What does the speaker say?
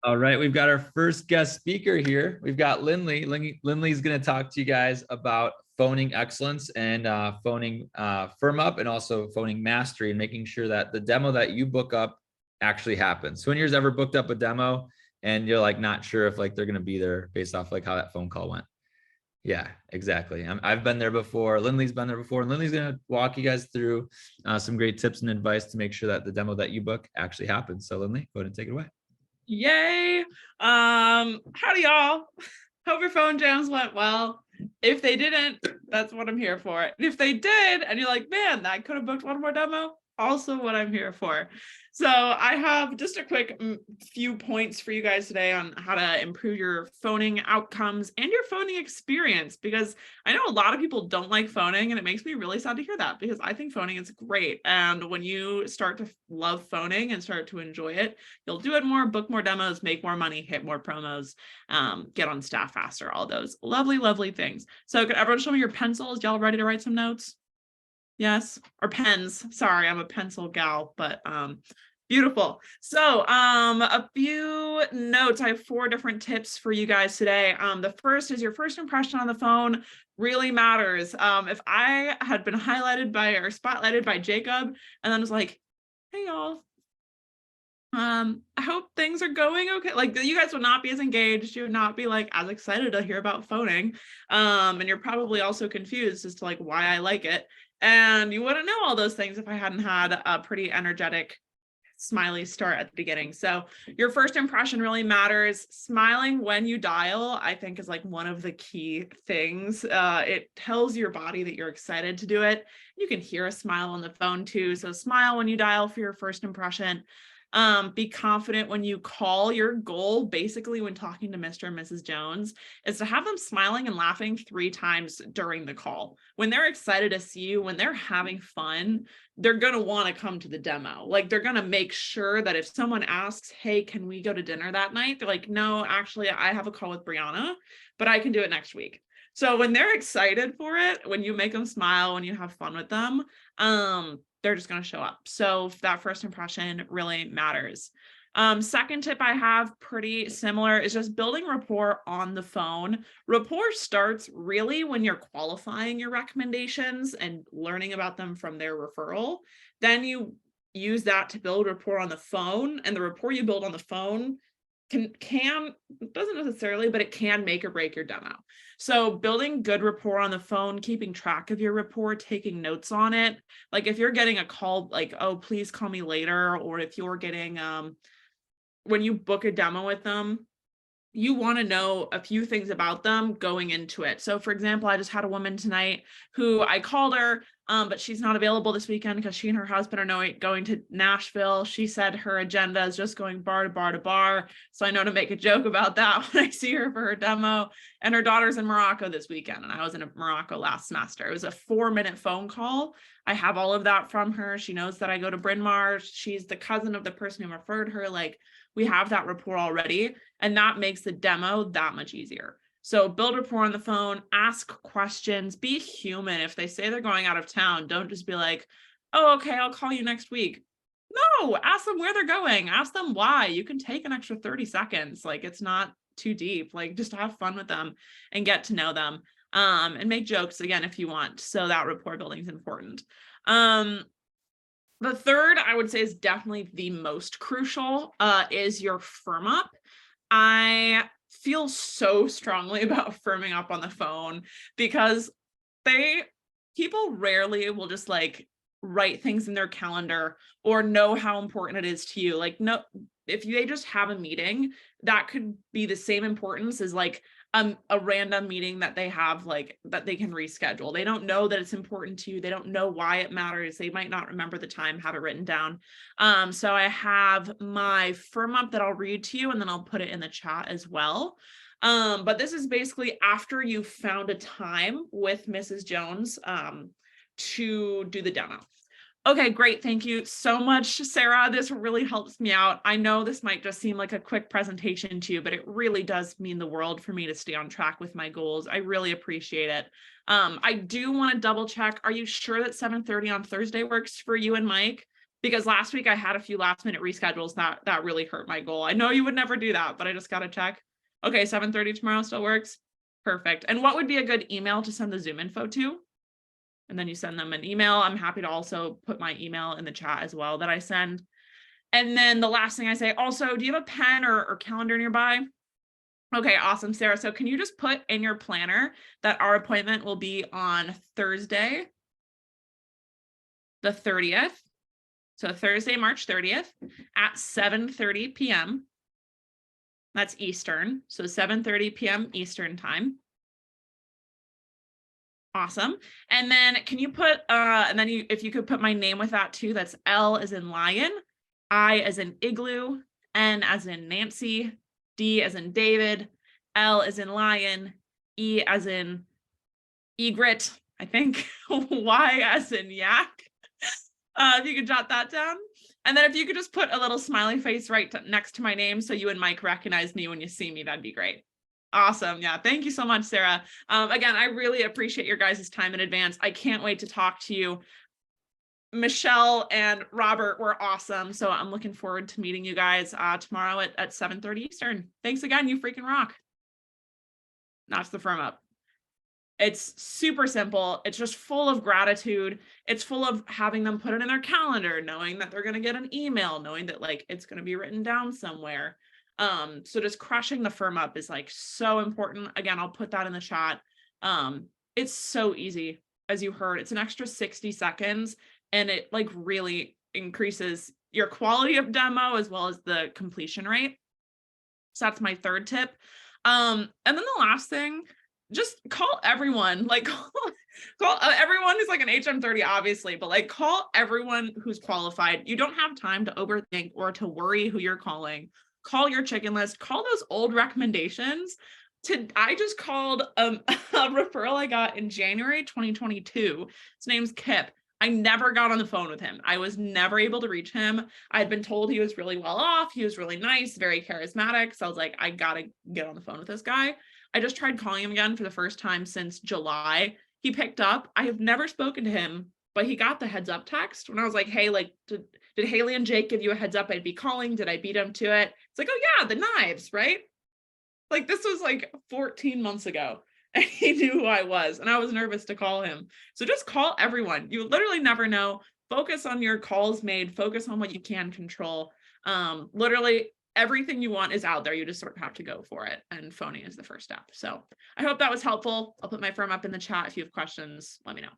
All right, we've got our first guest speaker here. We've got Lindley. Lindley's going to talk to you guys about phoning excellence and phoning firm up, and also phoning mastery, and making sure that the demo that you book up actually happens. So, when you've ever booked up a demo and you're like not sure if like they're going to be there based off like how that phone call went? Yeah, exactly. I've been there before. Lindley's been there before, and Lindley's going to walk you guys through some great tips and advice to make sure that the demo that you book actually happens. So, Lindley, go ahead and take it away. Yay. Howdy y'all. Hope your phone jams went well. If they didn't, that's what I'm here for. And if they did, and you're like, man, I could have booked one more demo, also what I'm here for. So I have just a quick few points for you guys today on how to improve your phoning outcomes and your phoning experience, because I know a lot of people don't like phoning, and it makes me really sad to hear that, because I think phoning is great. And when you start to love phoning and start to enjoy it, you'll do it more, book more demos, make more money, hit more promos, get on staff faster, all those lovely, lovely things. So could everyone show me your pencils? Y'all ready to write some notes? Yes, or pens. Sorry, I'm a pencil gal, but beautiful. So a few notes. I have 4 different tips for you guys today. The first is your first impression on the phone really matters. If I had been highlighted by or spotlighted by Jacob and then was like, hey y'all, I hope things are going okay. Like, you guys would not be as engaged. You would not be like as excited to hear about phoning. And you're probably also confused as to like why I like it. And you wouldn't know all those things if I hadn't had a pretty energetic, smiley start at the beginning. So your first impression really matters. Smiling when you dial, I think, is like one of the key things. It tells your body that you're excited to do it. You can hear a smile on the phone too. So smile when you dial for your first impression. Be confident when you call. Your goal, basically, when talking to Mr. and Mrs. Jones, is to have them smiling and laughing 3 times during the call. When they're excited to see you, when they're having fun, they're going to want to come to the demo. Like, they're going to make sure that if someone asks, hey, can we go to dinner that night? They're like, no, actually, I have a call with Brianna, but I can do it next week. So when they're excited for it, when you make them smile, when you have fun with them, they're just going to show up. So that first impression really matters. Second tip I have, pretty similar, is just building rapport on the phone. Rapport starts really when you're qualifying your recommendations and learning about them from their referral. Then you use that to build rapport on the phone, and the rapport you build on the phone can doesn't necessarily, but it can make or break your demo. So building good rapport on the phone, keeping track of your rapport, taking notes on it. Like, if you're getting a call like, oh, please call me later, or if you're getting when you book a demo with them, you want to know a few things about them going into it. So for example, I just had a woman tonight who I called her, but she's not available this weekend because she and her husband are going to Nashville. She said her agenda is just going bar to bar to bar. So I know to make a joke about that when I see her for her demo. And her daughter's in Morocco this weekend, and I was in Morocco last semester. It was a 4-minute phone call. I have all of that from her. She knows that I go to Bryn Mawr. She's the cousin of the person who referred her. Like, we have that rapport already, and that makes the demo that much easier. So build rapport on the phone, ask questions, be human. If they say they're going out of town, don't just be like, oh, okay, I'll call you next week. No, ask them where they're going. Ask them why. You can take an extra 30 seconds. Like, it's not too deep. Like, just have fun with them and get to know them, and make jokes again if you want. So that rapport building is important. The third, I would say, is definitely the most crucial, is your firm up. I feel so strongly about firming up on the phone, because people rarely will just like write things in their calendar or know how important it is to you. Like, no, if they just have a meeting, that could be the same importance as like a random meeting that they have, like, that they can reschedule. They don't know that it's important to you. They don't know why it matters. They might not remember the time, have it written down. So I have my firm up that I'll read to you, and then I'll put it in the chat as well. But this is basically after you found a time with Mrs. Jones to do the demo. Okay, great. Thank you so much, Sarah. This really helps me out. I know this might just seem like a quick presentation to you, but it really does mean the world for me to stay on track with my goals. I really appreciate it. I do want to double check. Are you sure that 7:30 on Thursday works for you and Mike? because last week I had a few last minute reschedules that really hurt my goal. I know you would never do that, but I just got to check. Okay, 7:30 tomorrow still works. Perfect. And what would be a good email to send the Zoom info to? And then you send them an email. I'm happy to also put my email in the chat as well that I send. And then the last thing I say, also, do you have a pen or calendar nearby? Okay, awesome, Sarah. So can you just put in your planner that our appointment will be on Thursday, the 30th. So Thursday, March 30th at 7:30 p.m. That's Eastern. So 7:30 p.m. Eastern time. Awesome. And then can you put, and then if you could put my name with that too, that's L as in lion, I as in igloo, N as in Nancy, D as in David, L as in lion, E as in egret, I think, Y as in yak. If you could jot that down. And then if you could just put a little smiley face right next to my name so you and Mike recognize me when you see me, that'd be great. Awesome. Yeah. Thank you so much, Sarah. Again, I really appreciate your guys' time in advance. I can't wait to talk to you. Michelle and Robert were awesome. So I'm looking forward to meeting you guys tomorrow at 7:30 Eastern. Thanks again. You freaking rock. That's the firm up. It's super simple. It's just full of gratitude. It's full of having them put it in their calendar, knowing that they're going to get an email, knowing that like it's going to be written down somewhere. So just crushing the firm up is like so important. Again, I'll put that in the chat. It's so easy, as you heard. It's an extra 60 seconds and it like really increases your quality of demo as well as the completion rate. So that's my third tip. And then the last thing, just call everyone, like call everyone who's like an HM30, obviously, but like call everyone who's qualified. You don't have time to overthink or to worry who you're calling. Call your chicken list, call those old recommendations. I just called a referral I got in January 2022. His name's Kip. I never got on the phone with him. I was never able to reach him. I had been told he was really well off. He was really nice, very charismatic. So I was like, I gotta get on the phone with this guy. I just tried calling him again for the first time since July. He picked up. I have never spoken to him, but he got the heads up text when I was like, hey, like, did Haley and Jake give you a heads up I'd be calling? Did I beat him to it? It's like, oh yeah, the knives, right? Like this was like 14 months ago and he knew who I was and I was nervous to call him. So just call everyone. You literally never know. Focus on your calls made, focus on what you can control. Literally everything you want is out there. You just sort of have to go for it. And phoning is the first step. So I hope that was helpful. I'll put my firm up in the chat. If you have questions, let me know.